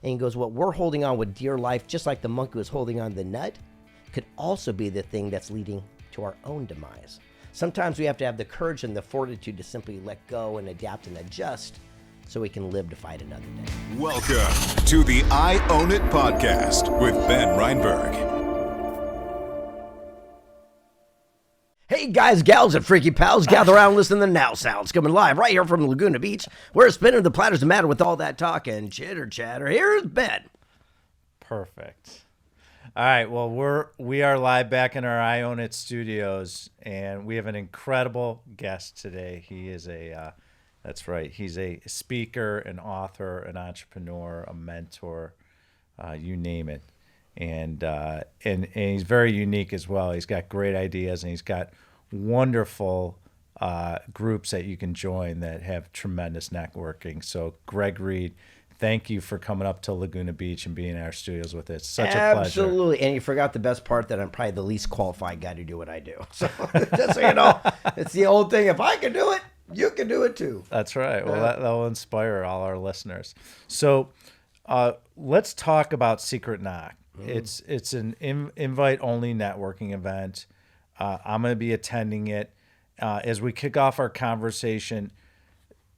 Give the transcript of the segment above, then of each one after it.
And he goes, what we're holding on with dear life, just like the monkey was holding on to the nut, could also be the thing that's leading to our own demise. Sometimes we have to have the courage and the fortitude to simply let go and adapt and adjust so we can live to fight another day. Welcome to the I Own It podcast with Ben Reinberg. Hey guys, gals, and freaky pals, gather around and listen to the Now Sounds coming live right here from Laguna Beach. We're spinning the platters the matter with all that talk and chitter chatter. Here's Ben. Perfect. All right, well, we are live back in our I Own It studios, and we have an incredible guest today. He is that's right, he's a speaker, an author, an entrepreneur, a mentor, you name it. And he's very unique as well. He's got great ideas, and he's got wonderful groups that you can join that have tremendous networking. So, Greg Reid, thank you for coming up to Laguna Beach and being in our studios with us. Such a pleasure. Absolutely. And you forgot the best part, that I'm probably the least qualified guy to do what I do. So, just so you know, it's the old thing. If I can do it, you can do it too. That's right. Well, that will inspire all our listeners. So, let's talk about Secret Knock. It's an invite-only networking event. I'm going to be attending it. As we kick off our conversation,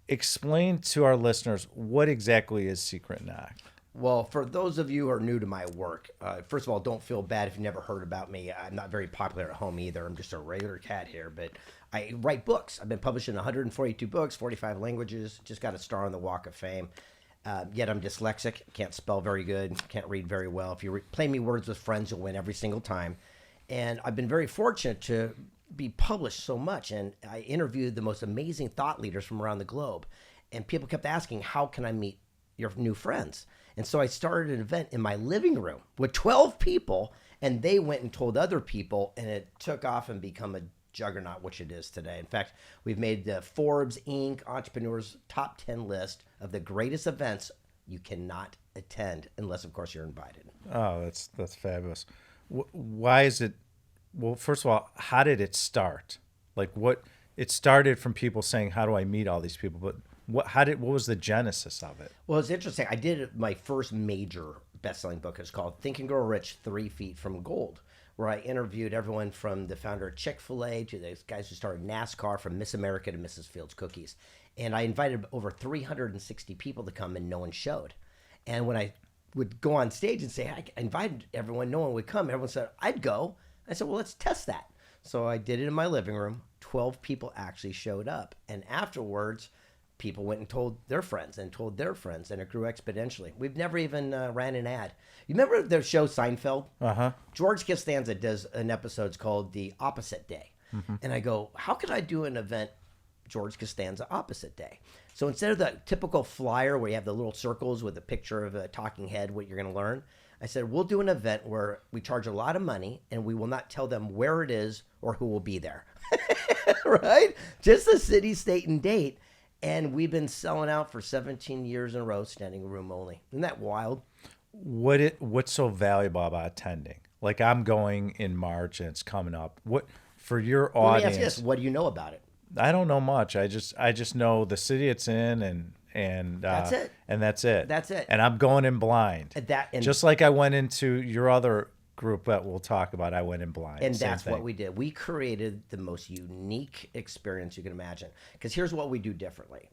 explain to our listeners what exactly is Secret Knock. Well, for those of you who are new to my work, first of all, don't feel bad if you've never heard about me. I'm not very popular at home either. I'm just a regular cat here, but I write books. I've been published in 142 books, 45 languages, just got a star on the Walk of Fame. Yet I'm dyslexic, can't spell very good, can't read very well. If you play me words with friends, you'll win every single time. And I've been very fortunate to be published so much. And I interviewed the most amazing thought leaders from around the globe. And people kept asking, how can I meet your new friends? And so I started an event in my living room with 12 people, and they went and told other people, and it took off and become a juggernaut, which it is today. In fact, we've made the Forbes Inc. Entrepreneurs Top 10 list of the greatest events you cannot attend unless, of course, you're invited. Oh, that's fabulous. Why is it? Well, first of all, how did it start? Like, it started from people saying, "How do I meet all these people?" But what was the genesis of it? Well, it's interesting. I did my first major best-selling book. It's called Think and Grow Rich: 3 Feet from Gold, where I interviewed everyone from the founder of Chick-fil-A to the guys who started NASCAR, from Miss America to Mrs. Fields Cookies. And I invited over 360 people to come, and no one showed. And when I would go on stage and say, I invited everyone, no one would come, everyone said, I'd go. I said, well, let's test that. So I did it in my living room. 12 people actually showed up. And afterwards, people went and told their friends and told their friends, and it grew exponentially. We've never even ran an ad. You remember the show Seinfeld? Uh-huh. George Costanza does an episode called The Opposite Day. Mm-hmm. And I go, how could I do an event George Costanza Opposite Day? So instead of the typical flyer where you have the little circles with a picture of a talking head, what you're going to learn, I said, we'll do an event where we charge a lot of money and we will not tell them where it is or who will be there. Right? Just the city, state, and date. And we've been selling out for 17 years in a row, standing room only. Isn't that wild? What's so valuable about attending? Like, I'm going in March and it's coming up. What for your audience? Let me ask you this: what do you know about it? I don't know much. I just know the city it's in, and that's it. And that's it. That's it. And I'm going in blind. And just like I went into your other group that we'll talk about, I went in blind. And that's what we did. We created the most unique experience you can imagine. Because here's what we do differently.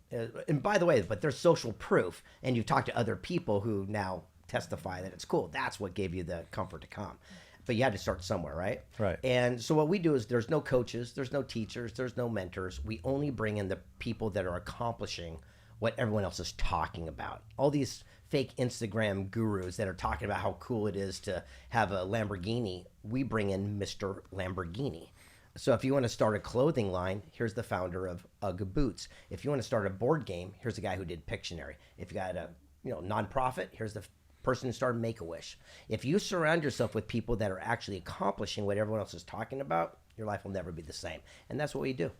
And by the way, but there's social proof, and you talk to other people who now testify that it's cool. That's what gave you the comfort to come. But you had to start somewhere, right? Right. And so what we do is there's no coaches, there's no teachers, there's no mentors. We only bring in the people that are accomplishing what everyone else is talking about. All these fake Instagram gurus that are talking about how cool it is to have a Lamborghini, we bring in Mr. Lamborghini. So if you want to start a clothing line, here's the founder of UGG Boots. If you want to start a board game, here's the guy who did Pictionary. If you got a nonprofit, here's the person who started Make-A-Wish. If you surround yourself with people that are actually accomplishing what everyone else is talking about, your life will never be the same. And that's what we do.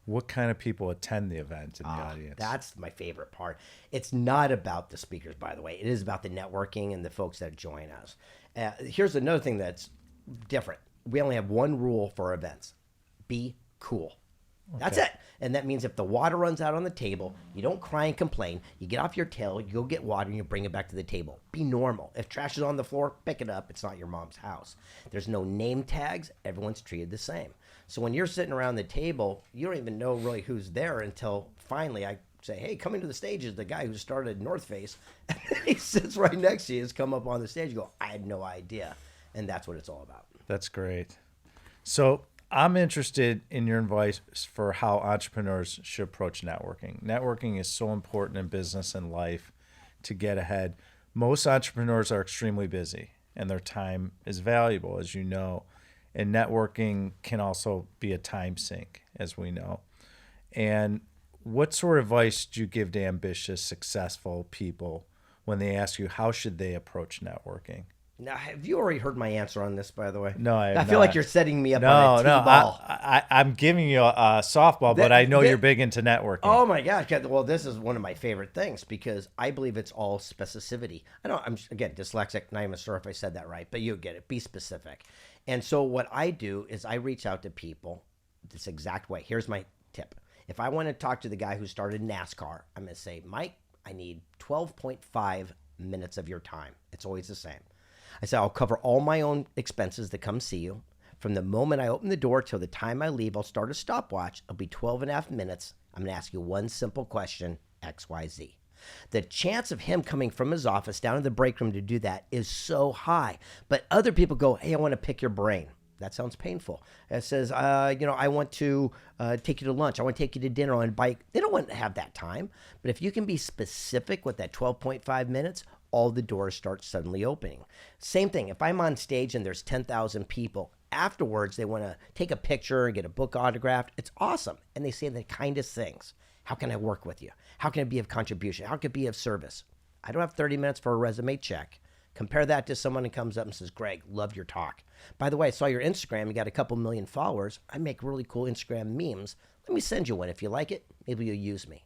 What kind of people attend the event in the audience? That's my favorite part. It's not about the speakers, by the way. It is about the networking and the folks that join us. Here's another thing that's different. We only have one rule for events. Be cool. That's it. And that means if the water runs out on the table, you don't cry and complain. You get off your tail, you go get water, and you bring it back to the table. Be normal. If trash is on the floor, pick it up. It's not your mom's house. There's no name tags. Everyone's treated the same. So when you're sitting around the table, you don't even know really who's there until finally I say, hey, coming to the stage is the guy who started North Face. And he sits right next to you, has come up on the stage. You go, I had no idea. And that's what it's all about. That's great. So I'm interested in your advice for how entrepreneurs should approach networking. Networking is so important in business and life to get ahead. Most entrepreneurs are extremely busy and their time is valuable, as you know. And networking can also be a time sink, as we know. And what sort of advice do you give to ambitious, successful people when they ask you how should they approach networking? Now, have you already heard my answer on this, by the way? No, I feel like you're setting me up no, on a T-ball. I'm giving you a softball, but I know you're big into networking. Oh my gosh! Well, this is one of my favorite things because I believe it's all specificity. I'm again dyslexic. Not even sure if I said that right, but you get it. Be specific. And so what I do is I reach out to people this exact way. Here's my tip. If I want to talk to the guy who started NASCAR, I'm going to say, Mike, I need 12.5 minutes of your time. It's always the same. I said, I'll cover all my own expenses to come see you. From the moment I open the door till the time I leave, I'll start a stopwatch. It'll be 12 and a half minutes. I'm going to ask you one simple question, X, Y, Z. The chance of him coming from his office down to the break room to do that is so high. But other people go, hey, I want to pick your brain. That sounds painful. It says, I want to take you to lunch. I want to take you to dinner on a bike. They don't want to have that time. But if you can be specific with that 12.5 minutes, all the doors start suddenly opening. Same thing. If I'm on stage and there's 10,000 people, afterwards they want to take a picture and get a book autographed. It's awesome. And they say the kindest things. How can I work with you? How can I be of contribution? How can I be of service? I don't have 30 minutes for a resume check. Compare that to someone who comes up and says, Greg, love your talk. By the way, I saw your Instagram. You got a couple million followers. I make really cool Instagram memes. Let me send you one. If you like it, maybe you'll use me.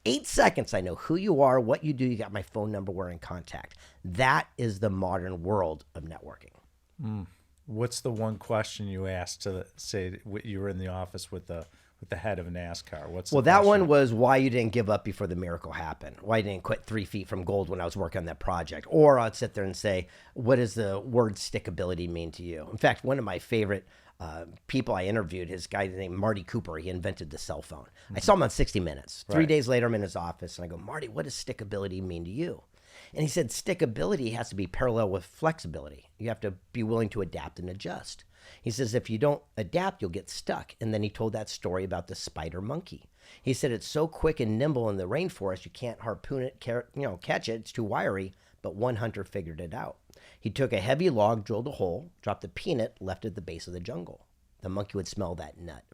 8 seconds, I know who you are, what you do. You got my phone number. We're in contact. That is the modern world of networking. What's the one question you asked to say you were in the office with the head of NASCAR? Well, that one was why you didn't give up before the miracle happened. Why you didn't quit 3 feet from gold when I was working on that project. Or I'd sit there and say, what does the word stickability mean to you? In fact, one of my favorite people I interviewed, his guy named Marty Cooper, he invented the cell phone. I saw him on 60 Minutes. 3 days later, I'm in his office, and I go, Marty, what does stickability mean to you? And he said, stickability has to be parallel with flexibility. You have to be willing to adapt and adjust. He says, if you don't adapt, you'll get stuck. And then he told that story about the spider monkey. He said, it's so quick and nimble in the rainforest, you can't harpoon it, catch it. It's too wiry. But one hunter figured it out. He took a heavy log, drilled a hole, dropped the peanut, left it at the base of the jungle. The monkey would smell that nut.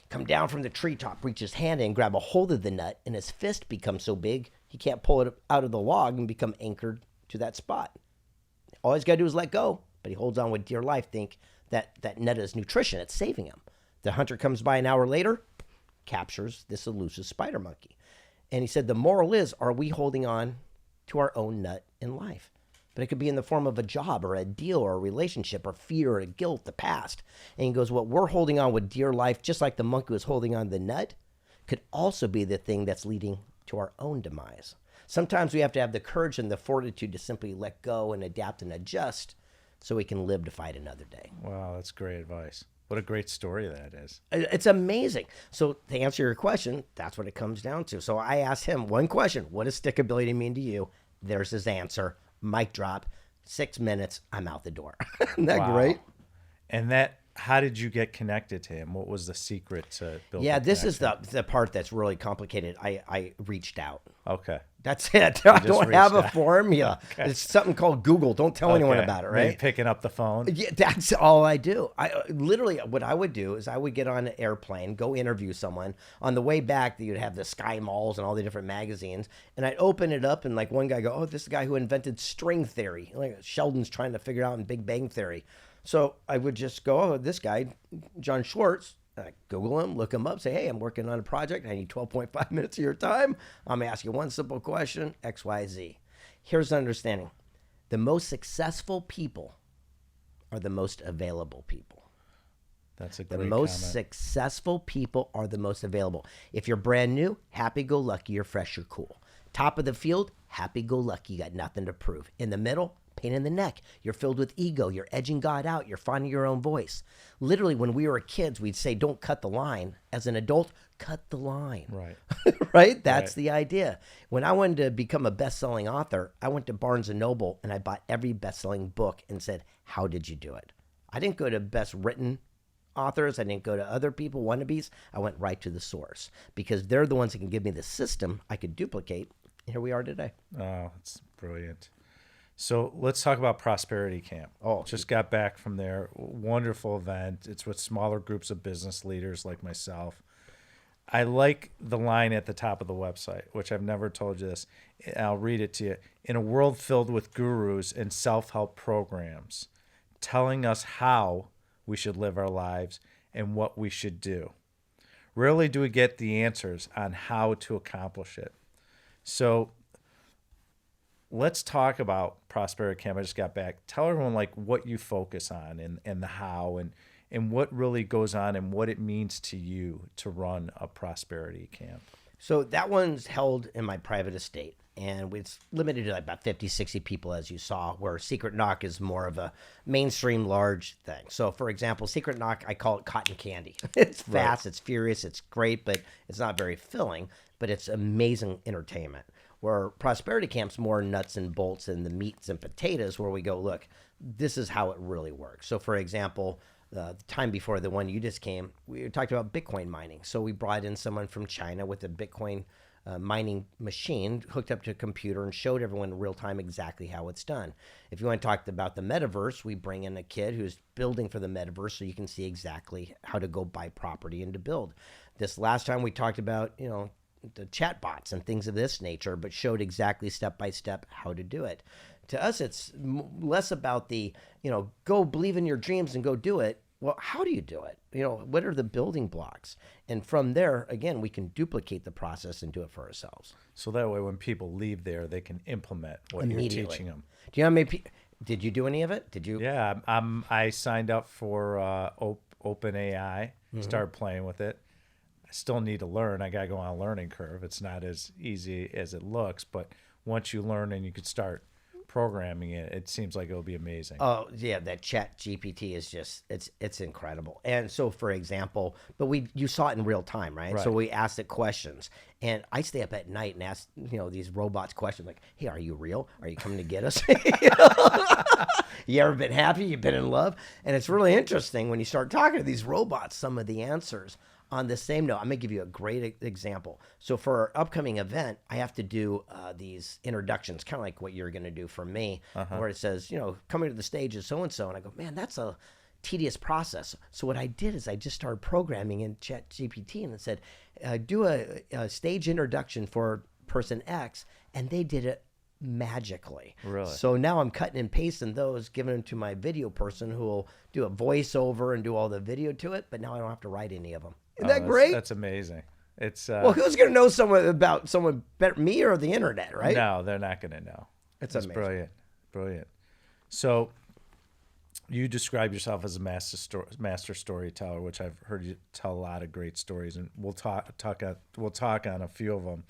Come down from the treetop, reach his hand in, grab a hold of the nut, and his fist becomes so big, he can't pull it out of the log and become anchored to that spot. All he's got to do is let go, but he holds on with dear life, think that nut is nutrition. It's saving him. The hunter comes by an hour later, captures this elusive spider monkey. And he said, the moral is, are we holding on to our own nut in life? But it could be in the form of a job or a deal or a relationship or fear or guilt, the past. And he goes, what we're holding on with dear life, just like the monkey was holding on the nut, could also be the thing that's leading to our own demise. Sometimes we have to have the courage and the fortitude to simply let go and adapt and adjust so we can live to fight another day. Wow, that's great advice. What a great story that is. It's amazing. So to answer your question, that's what it comes down to. So I asked him one question. What does stickability mean to you? There's his answer. Mic drop. 6 minutes. I'm out the door. Isn't that great? And how did you get connected to him? What was the secret to build? Yeah, this is the part that's really complicated. I reached out. Okay. That's it. I don't have a formula. Okay. It's something called Google. Don't tell anyone about it, right? Maybe picking up the phone. Yeah, that's all I do. I literally, what I would do is I would get on an airplane, go interview someone. On the way back, you'd have the Sky Malls and all the different magazines, and I'd open it up, and like one guy go, "Oh, this is the guy who invented string theory." Like Sheldon's trying to figure out in Big Bang Theory. So I would just go, "Oh, this guy, John Schwartz." Google him, look him up, say, hey, I'm working on a project. I need 12.5 minutes of your time. I'm going to ask you one simple question, X, Y, Z. Here's the understanding. The most successful people are the most available people. That's a The great most comment. successful people are the most available. If you're brand new, happy-go-lucky, you're fresh, you're cool. Top of the field, happy-go-lucky, you got nothing to prove. In the middle, pain in the neck. You're filled with ego. You're edging God out. You're finding your own voice. Literally, when we were kids, we'd say, don't cut the line. As an adult, cut the line. Right. Right? That's Right. the idea. When I wanted to become a best-selling author, I went to Barnes & Noble and I bought every best-selling book and said, how did you do it? I didn't go to best written authors. I didn't go to other people, wannabes. I went right to the source because they're the ones that can give me the system I could duplicate. Here we are today. Oh, that's brilliant. So let's talk about Prosperity Camp. Oh. Just got back from there. Wonderful event. It's with smaller groups of business leaders like myself. I like the line at the top of the website, which I've never told you this. I'll read it to you. In a world filled with gurus and self-help programs telling us how we should live our lives and what we should do, rarely do we get the answers on how to accomplish it. So let's talk about Prosperity Camp. I just got back. Tell everyone like what you focus on and the how and what really goes on and what it means to you to run a Prosperity Camp. So that one's held in my private estate, and it's limited to like about 50, 60 people, as you saw, where Secret Knock is more of a mainstream large thing. So, for example, Secret Knock, I call it cotton candy. It's fast, It's furious, it's great, but it's not very filling, but it's amazing entertainment. Where Prosperity Camp's more nuts and bolts and the meats and potatoes, where we go, look, this is how it really works. So, for example, the time before the one you just came, we talked about Bitcoin mining. So we brought in someone from China with a Bitcoin mining machine hooked up to a computer and showed everyone in real time exactly how it's done. If you want to talk about the metaverse, we bring in a kid who's building for the metaverse so you can see exactly how to go buy property and to build. This last time we talked about, the chat bots and things of this nature, but showed exactly step by step how to do it. To us, it's less about the, go believe in your dreams and go do it. Well, how do you do it? What are the building blocks? And from there, again, we can duplicate the process and do it for ourselves. So that way, when people leave there, they can implement what you're teaching them. Do you know how many people? Did you do any of it? Did you? Yeah, I signed up for OpenAI, started playing with it. I still need to learn. I got to go on a learning curve. It's not as easy as it looks, but once you learn and you can start programming it, it seems like it'll be amazing. Oh yeah, that Chat GPT is just it's incredible. And so, for example, but you saw it in real time, right? So we asked it questions, and I stay up at night and ask these robots questions like, "Hey, are you real? Are you coming to get us? You ever been happy? You been in love?" And it's really interesting when you start talking to these robots. Some of the answers. On the same note, I'm going to give you a great example. So for our upcoming event, I have to do these introductions, kind of like what you're going to do for me, where it says, coming to the stage is so-and-so. And I go, man, that's a tedious process. So what I did is I just started programming in ChatGPT and it said, do a stage introduction for person X. And they did it magically. Really? So now I'm cutting and pasting those, giving them to my video person who will do a voiceover and do all the video to it. But now I don't have to write any of them. Isn't that great? That's amazing. It's well, who's going to know about someone better, me or the internet, right? No, they're not going to know. It's That's amazing. brilliant. So you describe yourself as a master storyteller, which I've heard you tell a lot of great stories, and we'll talk on a few of them.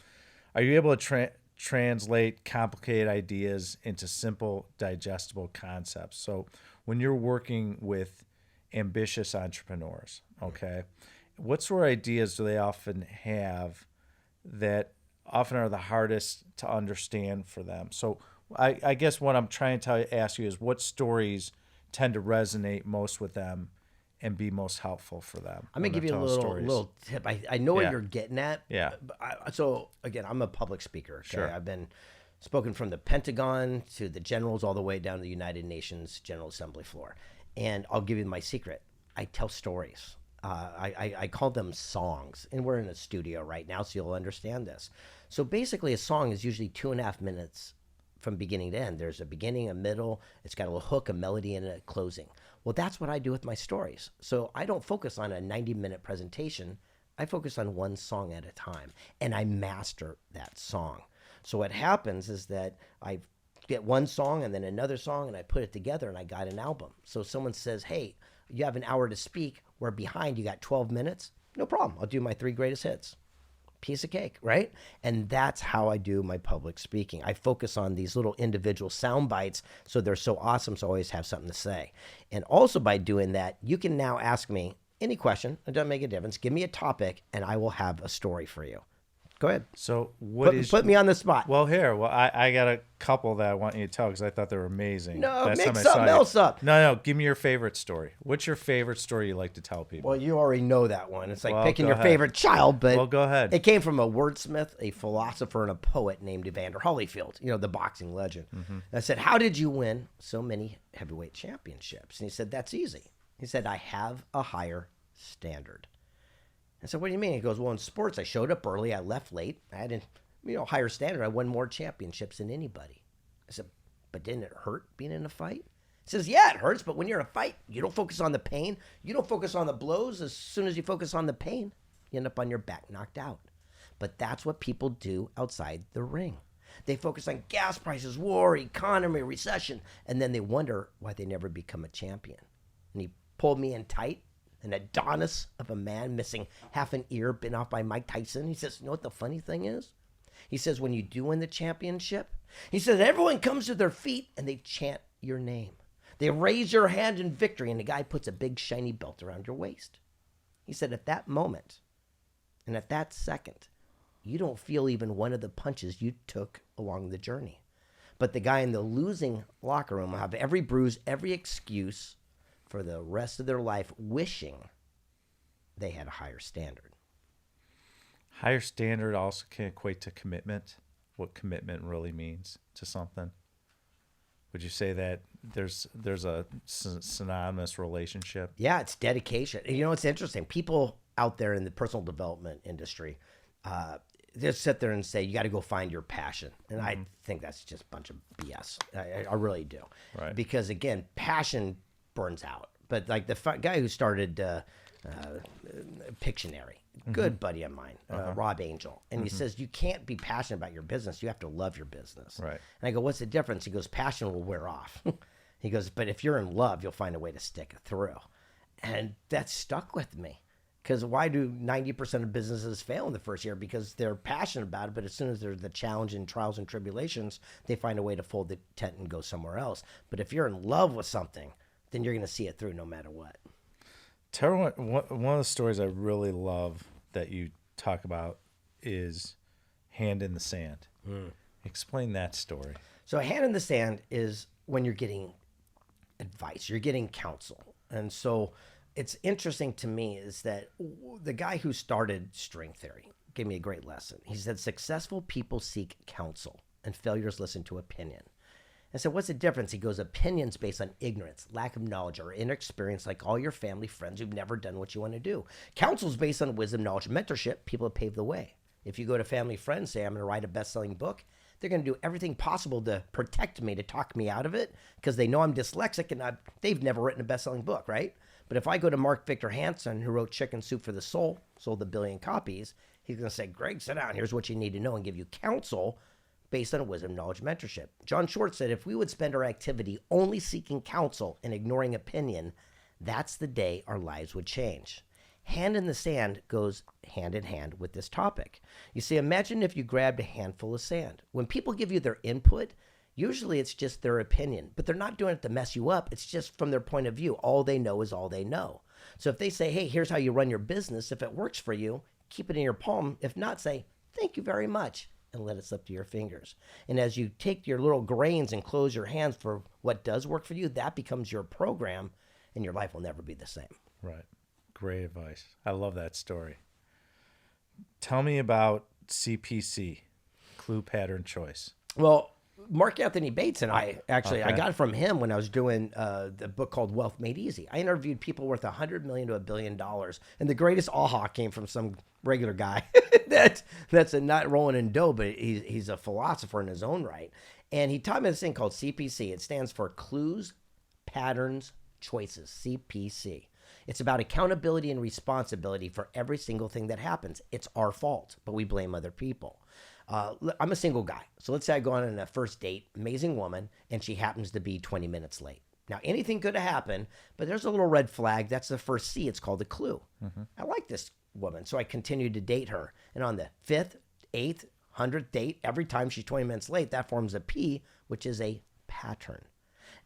Are you able to translate complicated ideas into simple, digestible concepts? So when you're working with ambitious entrepreneurs, okay, what sort of ideas do they often have that often are the hardest to understand for them? So I guess what I'm trying to ask you is what stories tend to resonate most with them and be most helpful for them? I'm going to give you a little tip. I know what you're getting at. Yeah. So again, I'm a public speaker. Okay? Sure. I've been spoken from the Pentagon to the generals all the way down to the United Nations General Assembly floor. And I'll give you my secret. I tell stories. I call them songs, and we're in a studio right now, so you'll understand this. So basically, a song is usually 2.5 minutes from beginning to end. There's a beginning, a middle, it's got a little hook, a melody, and a closing. Well, that's what I do with my stories. So I don't focus on a 90-minute presentation. I focus on one song at a time, and I master that song. So what happens is that I get one song and then another song, and I put it together, and I got an album. So someone says, hey, you have an hour to speak. where behind you got 12 minutes, no problem. I'll do my 3 greatest hits. Piece of cake, right? And that's how I do my public speaking. I focus on these little individual sound bites so they're so awesome, so I always have something to say. And also by doing that, you can now ask me any question. It doesn't make a difference. Give me a topic, and I will have a story for you. Go ahead. So put me on the spot. Well, I got a couple that I want you to tell because I thought they were amazing. No, make something else up. No, give me your favorite story. What's your favorite story you like to tell people? Well, you already know that one. It's like picking your favorite child, but well, go ahead. It came from a wordsmith, a philosopher, and a poet named Evander Holyfield, the boxing legend. And I said, how did you win so many heavyweight championships? And he said, that's easy. He said, I have a higher standard. I said, what do you mean? He goes, well, in sports, I showed up early. I left late. I had a higher standard. I won more championships than anybody. I said, but didn't it hurt being in a fight? He says, yeah, it hurts, but when you're in a fight, you don't focus on the pain. You don't focus on the blows. As soon as you focus on the pain, you end up on your back knocked out. But that's what people do outside the ring. They focus on gas prices, war, economy, recession, and then they wonder why they never become a champion. And he pulled me in tight. An Adonis of a man missing half an ear bitten off by Mike Tyson. He says, you know what the funny thing is? He says, when you do win the championship, he says, everyone comes to their feet and they chant your name. They raise your hand in victory, and the guy puts a big shiny belt around your waist. He said, at that moment and at that second, you don't feel even one of the punches you took along the journey. But the guy in the losing locker room will have every bruise, every excuse for the rest of their life, wishing they had a higher standard. Higher standard also can equate to commitment, what commitment really means to something. Would you say that there's a synonymous relationship? Yeah, it's dedication. It's interesting. People out there in the personal development industry, they sit there and say, you got to go find your passion. And I think that's just a bunch of BS. I really do. Right. Because, again, passion burns out. But like the guy who started Pictionary, good buddy of mine, Rob Angel. And he says, you can't be passionate about your business. You have to love your business. Right. And I go, what's the difference? He goes, passion will wear off. He goes, but if you're in love, you'll find a way to stick it through. And that stuck with me. Because why do 90% of businesses fail in the first year? Because they're passionate about it, but as soon as there's the challenge and trials and tribulations, they find a way to fold the tent and go somewhere else. But if you're in love with something, then you're going to see it through no matter what. Tell me one of the stories I really love that you talk about is hand in the sand. Explain that story. So hand in the sand is when you're getting advice, you're getting counsel. And so it's interesting to me is that the guy who started string theory gave me a great lesson. He said, successful people seek counsel and failures listen to opinion. I said, what's the difference? He goes, opinions based on ignorance, lack of knowledge, or inexperience, like all your family, friends who've never done what you want to do. Counsel's based on wisdom, knowledge, and mentorship. People have paved the way. If you go to family friends, say, I'm going to write a best-selling book, they're going to do everything possible to protect me, to talk me out of it, because they know I'm dyslexic and they've never written a best-selling book, right? But if I go to Mark Victor Hansen, who wrote Chicken Soup for the Soul, sold 1 billion copies, he's going to say, Greg, sit down. Here's what you need to know, and give you counsel based on wisdom, knowledge, mentorship. John Short said, if we would spend our activity only seeking counsel and ignoring opinion, that's the day our lives would change. Hand in the sand goes hand in hand with this topic. You see, imagine if you grabbed a handful of sand. When people give you their input, usually it's just their opinion, but they're not doing it to mess you up. It's just from their point of view. All they know is all they know. So if they say, hey, here's how you run your business, if it works for you, keep it in your palm. If not, say, thank you very much, and let it slip to your fingers. And as you take your little grains and close your hands for what does work for you, that becomes your program, and your life will never be the same. Right. Great advice. I love that story. Tell me about CPC, Clue Pattern Choice. Well, Mark Anthony Bates and I got it from him when I was doing the book called Wealth Made Easy. I interviewed people worth $100 million to $1 billion, and the greatest aha came from some regular guy that's not rolling in dough, but he's a philosopher in his own right. And he taught me this thing called CPC. It stands for Clues, Patterns, Choices, CPC. It's about accountability and responsibility for every single thing that happens. It's our fault, but we blame other people. I'm a single guy. So let's say I go on a first date, amazing woman, and she happens to be 20 minutes late. Now, anything could have happened, but there's a little red flag. That's the first C. It's called a clue. I like this woman, so I continued to date her. And on the 5th, 8th, 100th date, every time she's 20 minutes late, that forms a P, which is a pattern.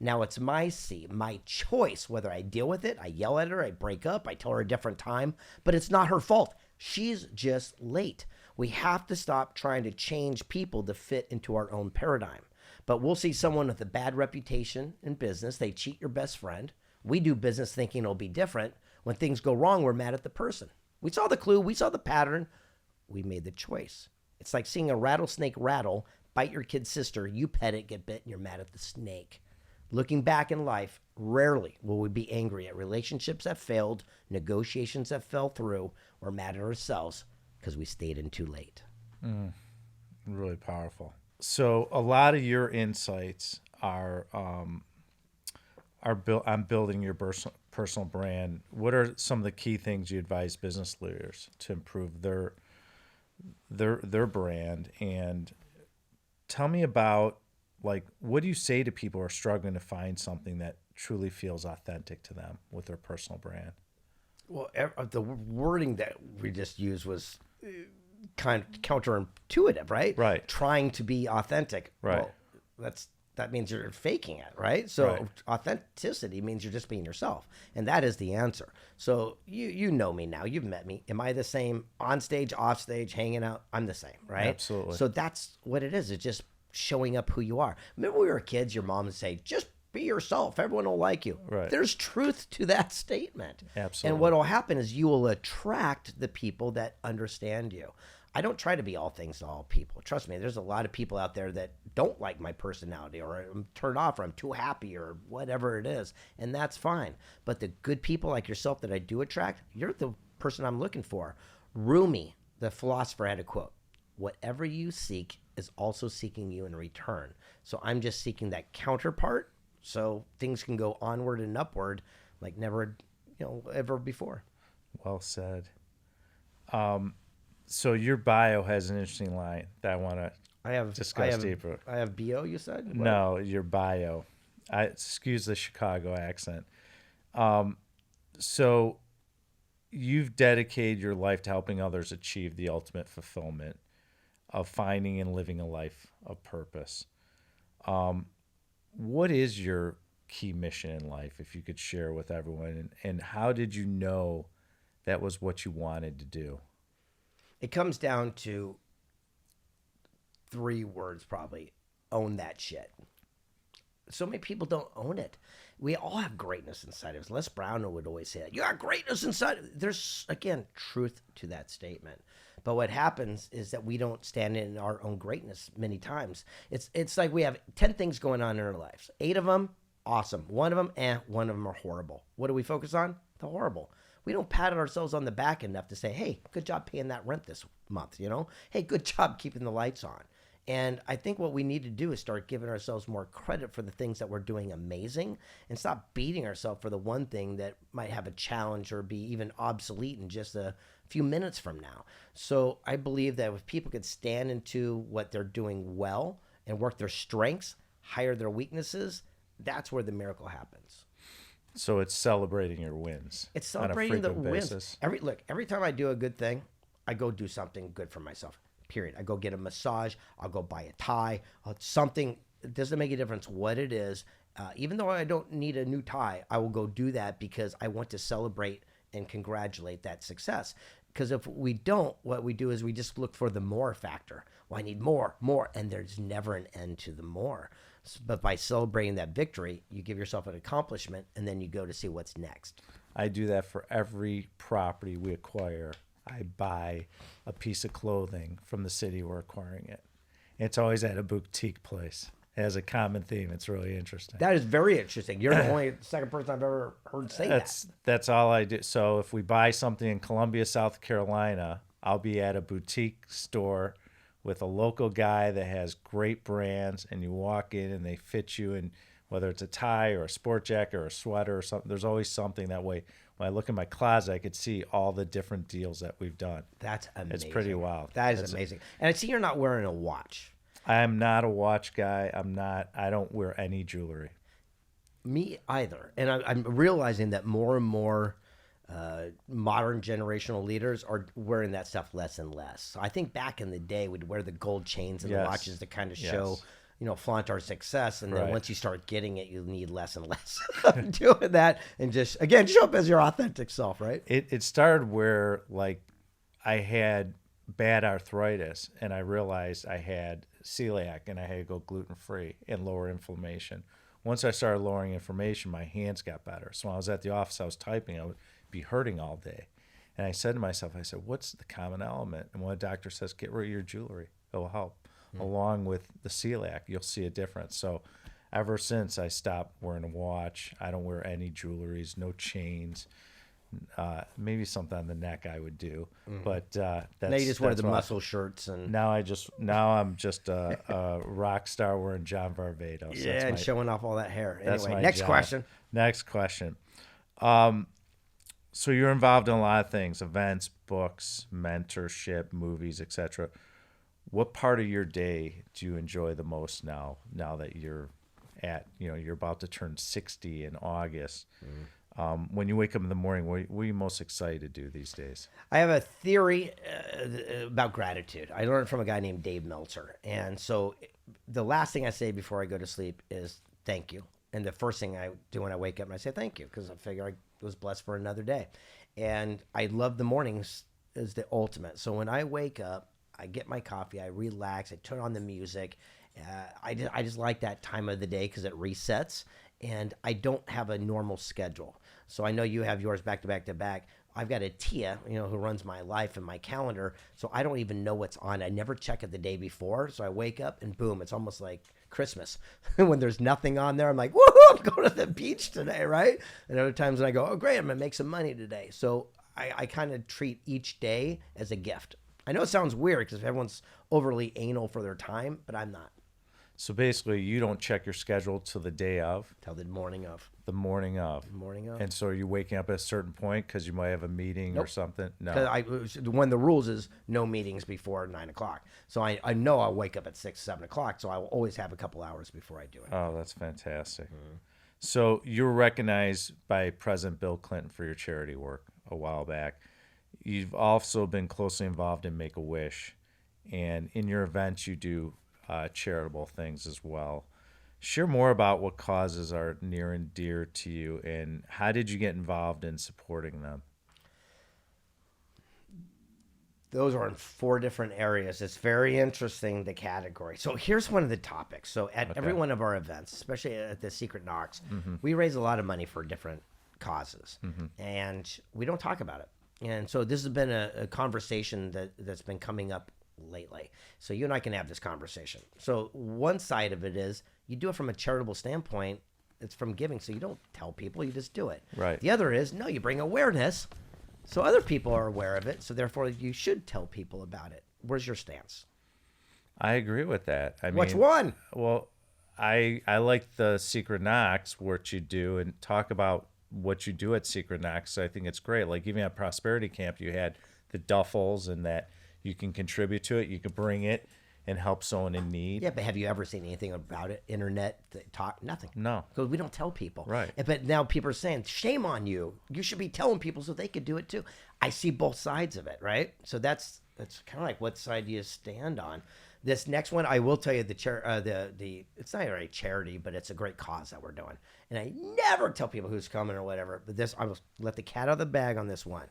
Now it's my C, my choice, whether I deal with it, I yell at her, I break up, I tell her a different time, but it's not her fault. She's just late. We have to stop trying to change people to fit into our own paradigm. But we'll see someone with a bad reputation in business. They cheat your best friend. We do business thinking it'll be different. When things go wrong, we're mad at the person. We saw the clue. We saw the pattern. We made the choice. It's like seeing a rattlesnake rattle, bite your kid's sister. You pet it, get bit, and you're mad at the snake. Looking back in life, rarely will we be angry at relationships that failed, negotiations that fell through. We're mad at ourselves because we stayed in too late. Really powerful. So a lot of your insights are built on building your personal brand. What are some of the key things you advise business leaders to improve their brand? And tell me about, like, what do you say to people who are struggling to find something that truly feels authentic to them with their personal brand? Well, the wording that we just used was kind of counterintuitive, right? Right. Trying to be authentic. Right. Well, that means you're faking it, right? So Right. Authenticity means you're just being yourself, and that is the answer. So you know me now. You've met me. Am I the same on stage, off stage, hanging out? I'm the same, right? Absolutely. So that's what it is. It's just showing up who you are. Remember when we were kids, your mom would say, just be yourself. Everyone will like you. Right. There's truth to that statement. Absolutely. And what will happen is you will attract the people that understand you. I don't try to be all things to all people. Trust me, there's a lot of people out there that don't like my personality, or I'm turned off, or I'm too happy, or whatever it is. And that's fine. But the good people like yourself that I do attract, you're the person I'm looking for. Rumi, the philosopher, had a quote: whatever you seek is also seeking you in return. So I'm just seeking that counterpart so things can go onward and upward like never, ever before. Well said. So your bio has an interesting line that I want to discuss deeper. I have BO, you said? What? No, your bio. Excuse the Chicago accent. So you've dedicated your life to helping others achieve the ultimate fulfillment of finding and living a life of purpose. What is your key mission in life, if you could share with everyone, and how did you know that was what you wanted to do? It comes down to 3 words, probably: own that shit. So many people don't own it. We all have greatness inside of us. Les Brown would always say that. You got greatness inside. There's, again, truth to that statement. But what happens is that we don't stand in our own greatness many times. It's like we have 10 things going on in our lives. 8 of them, awesome. 1 of them, one of them are horrible. What do we focus on? The horrible. We don't pat ourselves on the back enough to say, hey, good job paying that rent this month, Hey, good job keeping the lights on. And I think what we need to do is start giving ourselves more credit for the things that we're doing amazing, and stop beating ourselves for the one thing that might have a challenge or be even obsolete in just a few minutes from now. So I believe that if people could stand into what they're doing well and work their strengths, hire their weaknesses, that's where the miracle happens. So it's celebrating your wins. It's celebrating the wins. Basis. Every time I do a good thing, I go do something good for myself. Period. I go get a massage. I'll go buy a tie. Something. It doesn't make a difference what it is. Even though I don't need a new tie, I will go do that because I want to celebrate and congratulate that success. Because if we don't, what we do is we just look for the more factor. Well, I need more, and there's never an end to the more. But by celebrating that victory, you give yourself an accomplishment, and then you go to see what's next. I do that for every property we acquire. I buy a piece of clothing from the city we're acquiring it. It's always at a boutique place. It has a common theme. It's really interesting. That is very interesting. You're the only second person I've ever heard say that. That's all I do. So if we buy something in Columbia, South Carolina, I'll be at a boutique store with a local guy that has great brands, and you walk in and they fit you, and whether it's a tie or a sport jacket or a sweater or something, there's always something that way. When I look in my closet, I could see all the different deals that we've done. That's amazing. It's pretty wild. That's amazing. And I see you're not wearing a watch. I'm not a watch guy. I don't wear any jewelry. Me either. And I'm realizing that more and more modern generational leaders are wearing that stuff less and less. So I think back in the day, we'd wear the gold chains and the Yes. watches to kind of Yes. show, flaunt our success. And then Right. once you start getting it, you need less and less of doing that. And just, again, show up as your authentic self, right? It started where, like, I had bad arthritis and I realized I had celiac and I had to go gluten-free and lower inflammation. Once I started lowering inflammation, my hands got better. So when I was at the office, I was typing, I would be hurting all day. And I said to myself, what's the common element? And when a doctor says, get rid of your jewelry, it will help. Along with the celiac, you'll see a difference. So ever since, I stopped wearing a watch. I don't wear any jewelries, no chains. Maybe something on the neck I would do, but that's, Now you just wear the what muscle shirts and now I'm just a rock star wearing John Varvatos. yeah, and showing off all that hair. That's Anyway, my next job. question. Next question. So you're involved in a lot of things: events, books, mentorship, movies, etc. What part of your day do you enjoy the most now? Now that you're you're about to turn 60 in August. When you wake up in the morning, what are you most excited to do these days? I have a theory about gratitude. I learned from a guy named Dave Meltzer. And so the last thing I say before I go to sleep is thank you. And the first thing I do when I wake up, I say thank you because I figure I was blessed for another day. And I love the mornings as the ultimate. So when I wake up, I get my coffee, I relax, I turn on the music. I just like that time of the day because it resets. And I don't have a normal schedule. So I know you have yours back to back to back. I've got a Tia, who runs my life and my calendar. So I don't even know what's on. I never check it the day before. So I wake up and boom, it's almost like Christmas. When there's nothing on there, I'm like, woohoo, I'm going to the beach today, right? And other times when I go, oh, great, I'm going to make some money today. So I kind of treat each day as a gift. I know it sounds weird because everyone's overly anal for their time, but I'm not. So basically, you don't check your schedule till the day of? Till the morning of. The morning of. Morning of. And so are you waking up at a certain point because you might have a meeting or Nope. something? No. Because one of the rules is no meetings before 9 o'clock. So I know I'll wake up at 6, 7 o'clock. So I will always have a couple hours before I do it. Oh, that's fantastic. So you were recognized by President Bill Clinton for your charity work a while back. You've also been closely involved in Make-A-Wish. And in your events, you do charitable things as well. Share more about what causes are near and dear to you, and how did you get involved in supporting them? Those are in 4 different areas. It's very interesting, the category. So here's one of the topics. So at every one of our events, especially at the Secret Knocks, we raise a lot of money for different causes, and we don't talk about it. And so this has been a conversation that's been coming up lately. So you and I can have this conversation. So one side of it is you do it from a charitable standpoint. It's from giving. So you don't tell people, you just do it. Right. The other is, no, you bring awareness so other people are aware of it. So therefore you should tell people about it. Where's your stance? I agree with that. Which one? Well, I like the Secret Knocks, what you do, and talk about what you do at Secret Knocks. I think it's great. Like even at Prosperity Camp, you had the duffels and that you can contribute to it. You can bring it and help someone in need. Yeah, but have you ever seen anything about it? Internet, talk, nothing. No. Because we don't tell people. Right. But now people are saying, shame on you. You should be telling people so they could do it too. I see both sides of it, right? So that's kind of like what side do you stand on? This next one, I will tell you the it's not really a charity, but it's a great cause that we're doing. And I never tell people who's coming or whatever. But this, I will let the cat out of the bag on this one.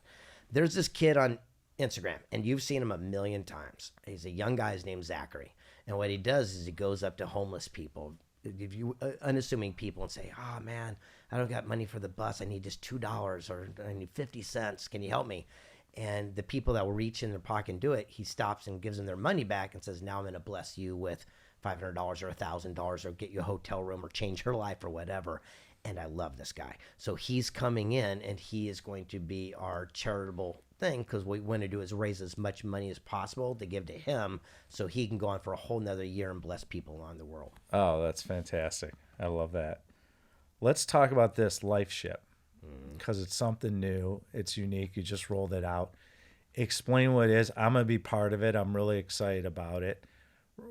There's this kid on Instagram, and you've seen him a million times. He's a young guy. His name's Zachary. And what he does is he goes up to homeless people, if you unassuming people, and say, oh, man, I don't got money for the bus. I need just $2 or I need 50 cents. Can you help me? And the people that will reach in their pocket and do it, he stops and gives them their money back and says, now I'm going to bless you with $500 or $1,000 or get you a hotel room or change your life or whatever. And I love this guy. So he's coming in and he is going to be our charitable thing because what we want to do is raise as much money as possible to give to him so he can go on for a whole nother year and bless people around the world. Oh, that's fantastic. I love that. Let's talk about this Life Ship because it's something new. It's unique. You just rolled it out. Explain what it is. I'm going to be part of it. I'm really excited about it.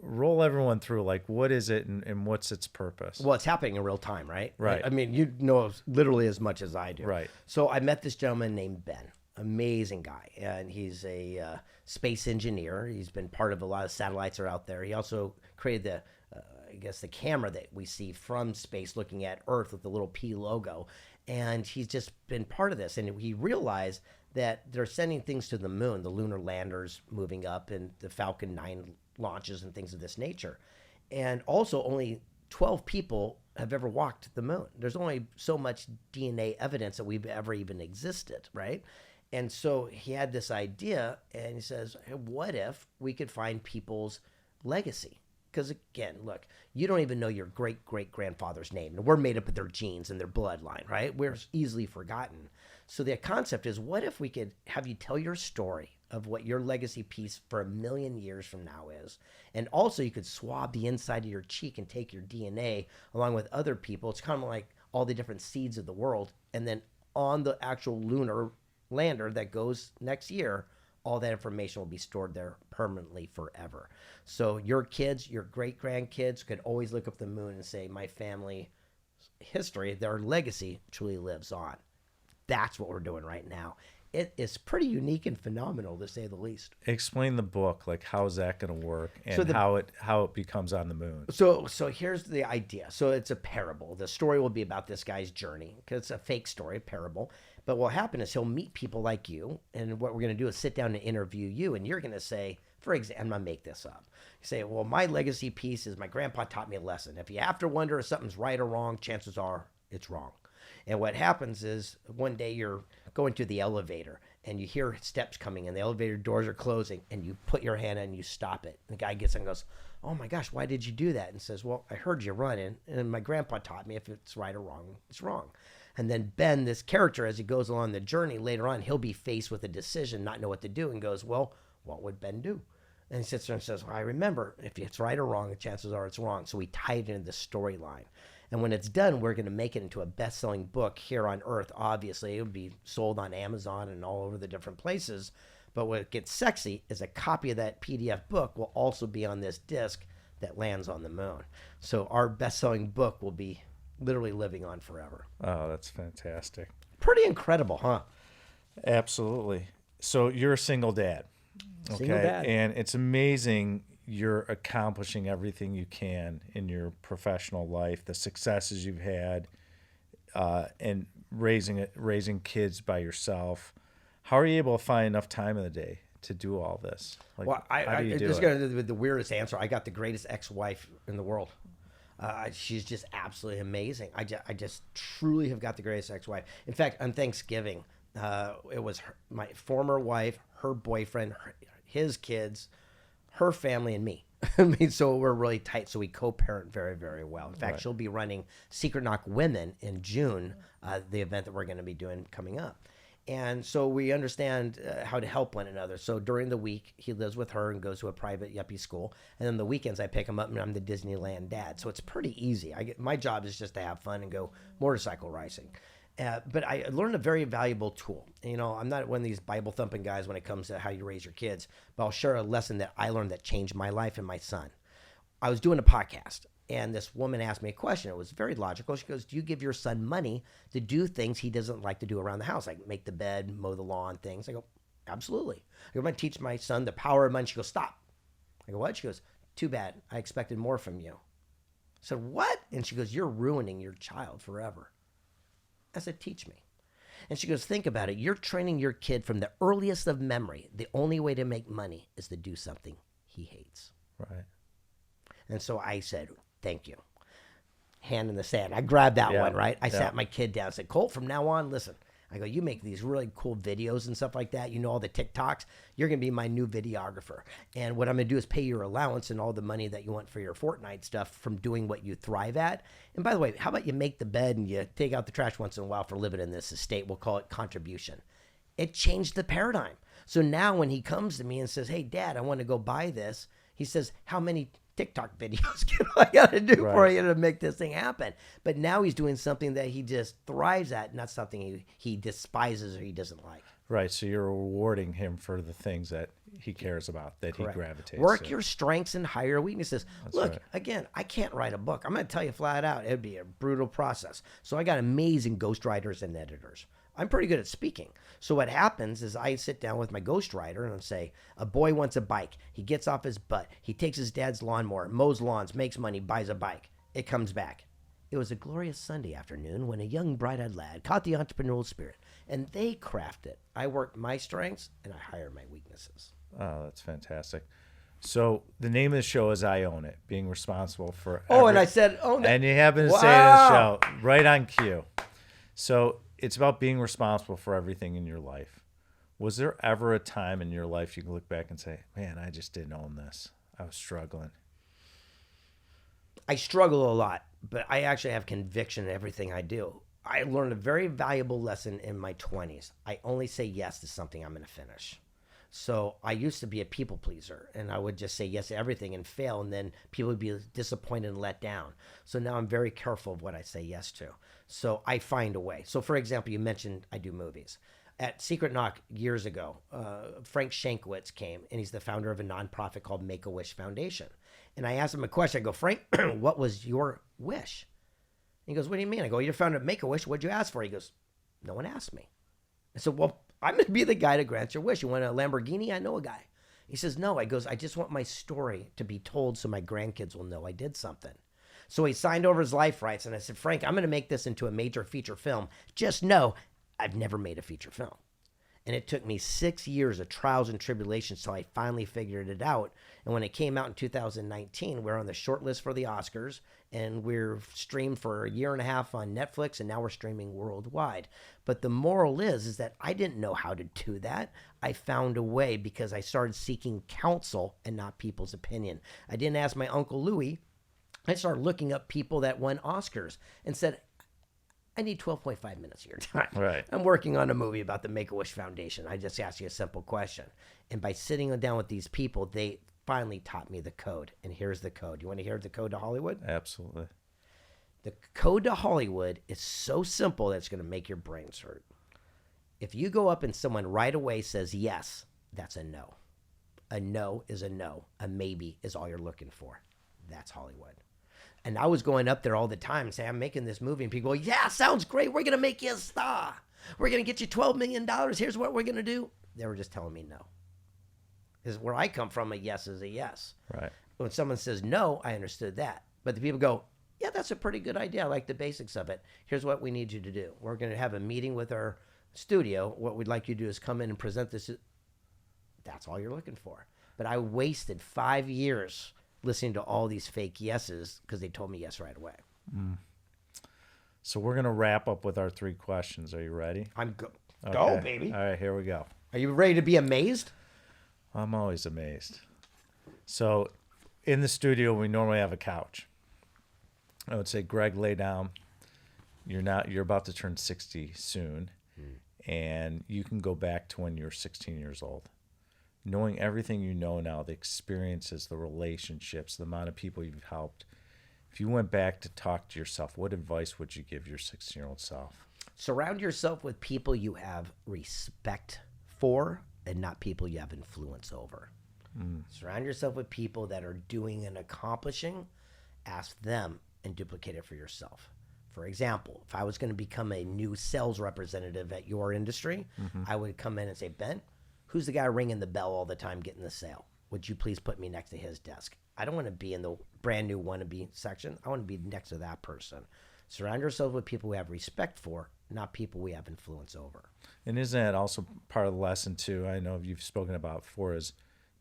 roll everyone through, like, what is it and what's its purpose? Well, it's happening in real time, right? Right. I mean, you know literally as much as I do. Right. So I met this gentleman named Ben, amazing guy, and he's a space engineer. He's been part of a lot of satellites that are out there. He also created the camera that we see from space looking at Earth with the little P logo. And he's just been part of this. And he realized that they're sending things to the moon, the lunar landers moving up and the Falcon 9 launches and things of this nature. And also only 12 people have ever walked the moon. There's only so much DNA evidence that we've ever even existed, right? And so he had this idea, and he says, hey, what if we could find people's legacy? Because again, look, you don't even know your great-great-grandfather's name. And we're made up of their genes and their bloodline, right? We're easily forgotten. So the concept is, what if we could have you tell your story of what your legacy piece for 1,000,000 years from now is? And also you could swab the inside of your cheek and take your DNA along with other people. It's kind of like all the different seeds of the world. And then on the actual lunar lander that goes next year, all that information will be stored there permanently forever. So your kids, your great-grandkids could always look up the moon and say, my family history, their legacy truly lives on. That's what we're doing right now. It is pretty unique and phenomenal, to say the least. Explain the book, like how is that going to work, and how it becomes on the moon. So here's the idea. So it's a parable. The story will be about this guy's journey, because it's a fake story, a parable. But what will happen is he'll meet people like you, and what we're going to do is sit down and interview you, and you're going to say, for example, I'm going to make this up. You say, well, my legacy piece is my grandpa taught me a lesson. If you have to wonder if something's right or wrong, chances are it's wrong. And what happens is one day you're going to the elevator and you hear steps coming and the elevator doors are closing, and you put your hand in and you stop it. And the guy gets in and goes, oh my gosh, why did you do that? And says, well, I heard you running, and my grandpa taught me if it's right or wrong, it's wrong. And then Ben, this character, as he goes along the journey later on, he'll be faced with a decision, not know what to do, and goes, well, what would Ben do? And he sits there and says, well, I remember, if it's right or wrong, the chances are it's wrong. So we tie it into the storyline. And when it's done, we're going to make it into a best-selling book here on Earth. Obviously, it would be sold on Amazon and all over the different places. But what gets sexy is a copy of that PDF book will also be on this disc that lands on the moon. So our best-selling book will be literally living on forever. Oh, that's fantastic. Pretty incredible, huh? Absolutely. So you're a single dad. Okay. Single dad. And it's amazing you're accomplishing everything you can in your professional life, the successes you've had, and raising kids by yourself. How are you able to find enough time in the day to do all this? Like, well, how do you do just it? going to the weirdest answer. I got the greatest ex-wife in the world. She's just absolutely amazing. I just truly have got the greatest ex-wife. In fact, on Thanksgiving, it was my former wife, her boyfriend, his kids, her family, and me. I mean, so we're really tight. So we co-parent very, very well. In fact, Right. she'll be running Secret Knock Women in June, the event that we're going to be doing coming up. And so we understand how to help one another. So during the week, he lives with her and goes to a private yuppie school. And then the weekends, I pick him up, and I'm the Disneyland dad. So it's pretty easy. My job is just to have fun and go motorcycle racing. But I learned a very valuable tool. You know, I'm not one of these Bible-thumping guys when it comes to how you raise your kids, but I'll share a lesson that I learned that changed my life and my son. I was doing a podcast, and this woman asked me a question. It was very logical. She goes, do you give your son money to do things he doesn't like to do around the house, like make the bed, mow the lawn, things? I go, absolutely. I go, I'm going to teach my son the power of money. She goes, stop. I go, what? She goes, too bad. I expected more from you. I said, what? And she goes, you're ruining your child forever. I said, teach me. And she goes, think about it. You're training your kid from the earliest of memory. The only way to make money is to do something he hates. Right. And so I said, thank you. Hand in the sand. I grabbed that one, right? I sat my kid down and said, Colt, from now on, listen. I go, you make these really cool videos and stuff like that. You know, all the TikToks. You're going to be my new videographer. And what I'm going to do is pay your allowance and all the money that you want for your Fortnite stuff from doing what you thrive at. And by the way, how about you make the bed and you take out the trash once in a while for living in this estate? We'll call it contribution. It changed the paradigm. So now when he comes to me and says, hey, Dad, I want to go buy this, he says, how many TikTok videos I got to do for you to make this thing happen? But now he's doing something that he just thrives at, not something he despises or he doesn't like. Right. So you're rewarding him for the things that he cares about, that Correct. he gravitates Work to. your strengths and hire your weaknesses. Look, right. again, I can't write a book. I'm going to tell you flat out, it'd be a brutal process. So I got amazing ghostwriters and editors. I'm pretty good at speaking. So what happens is I sit down with my ghostwriter and I say, a boy wants a bike. He gets off his butt. He takes his dad's lawnmower, mows lawns, makes money, buys a bike. It comes back. It was a glorious Sunday afternoon when a young bright-eyed lad caught the entrepreneurial spirit, and they craft it. I work my strengths and I hire my weaknesses. Oh, that's fantastic. So the name of the show is I Own It, being responsible for And I said, own it. And you happen to say Wow. in the show, right on cue. So it's about being responsible for everything in your life. Was there ever a time in your life you can look back and say, man, I just didn't own this. I was struggling. I struggle a lot, but I actually have conviction in everything I do. I learned a very valuable lesson in my 20s. I only say yes to something I'm going to finish. So I used to be a people pleaser, and I would just say yes to everything and fail, and then people would be disappointed and let down. So now I'm very careful of what I say yes to. So I find a way. So for example, you mentioned I do movies. At Secret Knock years ago, Frank Shankowitz came, and he's the founder of a nonprofit called Make-A-Wish Foundation. And I asked him a question. I go, Frank, what was your wish? He goes, what do you mean? I go, you're founder of Make-A-Wish. What'd you ask for? He goes, no one asked me. I said, well, I'm going to be the guy to grant your wish. You want a Lamborghini? I know a guy. He says, no. I goes, I just want my story to be told so my grandkids will know I did something. So he signed over his life rights. And I said, Frank, I'm going to make this into a major feature film. Just know I've never made a feature film. And it took me 6 years of trials and tribulations till I finally figured it out. And when it came out in 2019, we're on the short list for the Oscars, and we're streamed for a year and a half on Netflix, and now we're streaming worldwide. But the moral is that I didn't know how to do that. I found a way because I started seeking counsel and not people's opinion. I didn't ask my Uncle Louie. I started looking up people that won Oscars and said, I need 12.5 minutes of your time. Right. I'm working on a movie about the Make-A-Wish Foundation. I just asked you a simple question. And by sitting down with these people, they finally taught me the code. And here's the code. You want to hear the code to Hollywood? Absolutely. The code to Hollywood is so simple that it's going to make your brains hurt. If you go up and someone right away says yes, that's a no. A no is a no. A maybe is all you're looking for. That's Hollywood. And I was going up there all the time and saying, I'm making this movie. And people go, yeah, sounds great. We're going to make you a star. We're going to get you $12 million. Here's what we're going to do. They were just telling me no. Because where I come from, a yes is a yes. Right. When someone says no, I understood that. But the people go, yeah, that's a pretty good idea. I like the basics of it. Here's what we need you to do. We're going to have a meeting with our studio. What we'd like you to do is come in and present this. That's all you're looking for. But I wasted 5 years listening to all these fake yeses because they told me yes right away. So we're going to wrap up with our 3 questions. Are you ready? Go, baby. All right, here we go. Are you ready to be amazed? I'm always amazed. So in the studio, we normally have a couch. I would say, Greg, lay down. You're about to turn 60 soon. And you can go back to when you were 16 years old. Knowing everything you know now, the experiences, the relationships, the amount of people you've helped. If you went back to talk to yourself, what advice would you give your 16-year-old self? Surround yourself with people you have respect for and not people you have influence over. Surround yourself with people that are doing and accomplishing. Ask them and duplicate it for yourself. For example, if I was going to become a new sales representative at your industry, I would come in and say, Ben, who's the guy ringing the bell all the time getting the sale? Would you please put me next to his desk? I don't want to be in the brand new wannabe section. I want to be next to that person. Surround yourself with people we have respect for, not people we have influence over. And isn't that also part of the lesson, too? I know you've spoken about before, is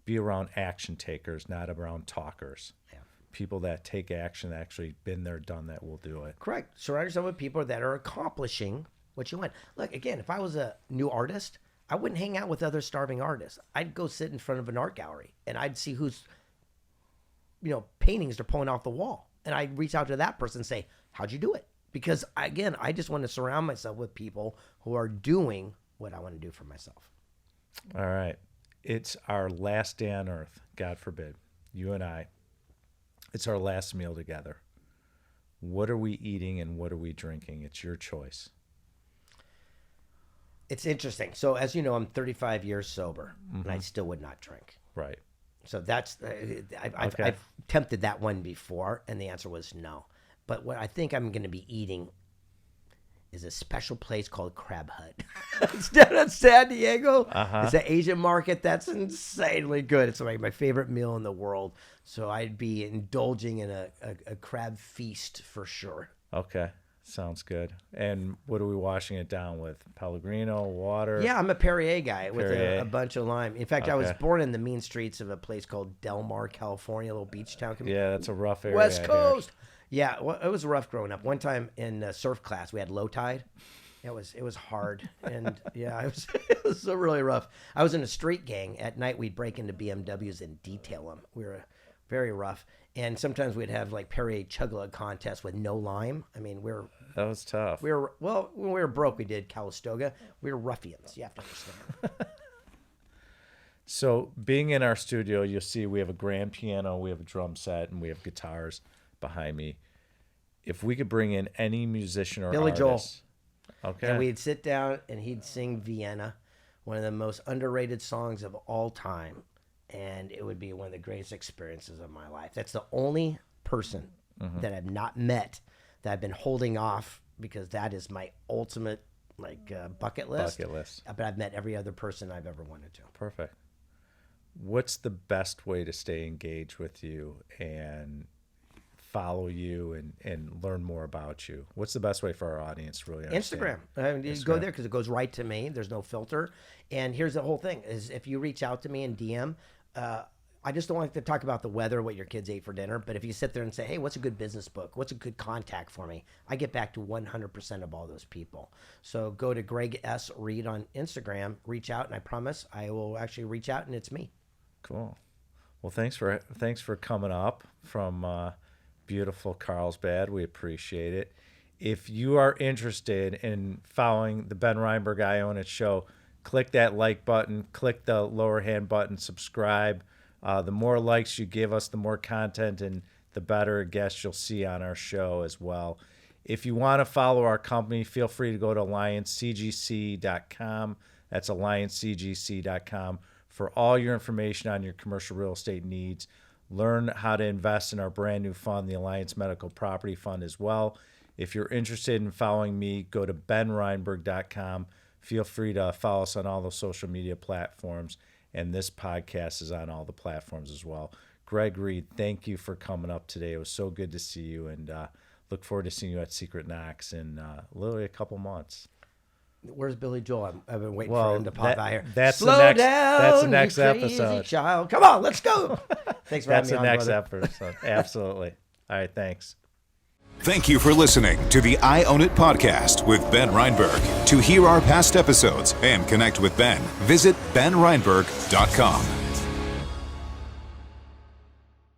be around action takers, not around talkers. Yeah. People that take action, actually been there, done that, will do it. Correct. Surround yourself with people that are accomplishing what you want. Look, again, if I was a new artist, I wouldn't hang out with other starving artists. I'd go sit in front of an art gallery and I'd see whose, paintings they're pulling off the wall. And I'd reach out to that person and say, how'd you do it? Because again, I just want to surround myself with people who are doing what I want to do for myself. All right. It's our last day on earth, God forbid, you and I. It's our last meal together. What are we eating and what are we drinking? It's your choice. It's interesting. So as you know, I'm 35 years sober, and I still would not drink. Right. So that's I've tempted that one before, and the answer was no. But what I think I'm going to be eating is a special place called Crab Hut. It's down in San Diego. It's an Asian market that's insanely good. It's like my favorite meal in the world. So I'd be indulging in a crab feast for sure. Okay. Sounds good. And what are we washing it down with? Pellegrino, water? Yeah, I'm a Perrier guy with Perrier. a bunch of lime. In fact, I was born in the mean streets of a place called Del Mar, California, a little beach town. Yeah, that's a rough area. West I Coast. Yeah, well, it was rough growing up. One time in surf class, we had low tide. It was hard, and yeah, it was really rough. I was in a street gang. At night, we'd break into BMWs and detail them. We were very rough, and sometimes we'd have like Perrier chug-a-lug contests with no lime. I mean, That was tough. when we were broke, we did Calistoga. We were ruffians. You have to understand. So being in our studio, you'll see we have a grand piano, we have a drum set, and we have guitars behind me. If we could bring in any musician or Billy Joel. artist, okay, And we'd sit down and he'd sing Vienna, one of the most underrated songs of all time. And it would be one of the greatest experiences of my life. That's the only person that I've not met that I've been holding off because that is my ultimate bucket list. But I've met every other person I've ever wanted to. Perfect. What's the best way to stay engaged with you and follow you and learn more about you? What's the best way for our audience to really understand? Instagram. You go there because it goes right to me. There's no filter. And here's the whole thing is if you reach out to me in DM, I just don't like to talk about the weather, what your kids ate for dinner. But if you sit there and say, hey, what's a good business book? What's a good contact for me? I get back to 100% of all those people. So go to Greg S. Reid on Instagram, reach out, and I promise I will actually reach out and it's me. Cool. Well, thanks for coming up from beautiful Carlsbad. We appreciate it. If you are interested in following the Ben Reinberg I Own It show, click that like button, click the lower hand button, subscribe. The more likes you give us, the more content and the better guests you'll see on our show as well. If you want to follow our company, feel free to go to alliancecgc.com. That's alliancecgc.com for all your information on your commercial real estate needs. Learn how to invest in our brand new fund, the Alliance Medical Property Fund as well. If you're interested in following me, go to benreinberg.com. Feel free to follow us on all the social media platforms. And this podcast is on all the platforms as well. Greg Reid, thank you for coming up today. It was so good to see you, and look forward to seeing you at Secret Knocks in literally a couple months. Where's Billy Joel? I've been waiting for him to pop out here. That's Slow the next. down, That's the you next crazy episode. Child. Come on, let's go. Thanks for That's having the me on, next brother. episode. Absolutely. All right. Thanks. Thank you for listening to the I Own It podcast with Ben Reinberg. To hear our past episodes and connect with Ben, visit benreinberg.com.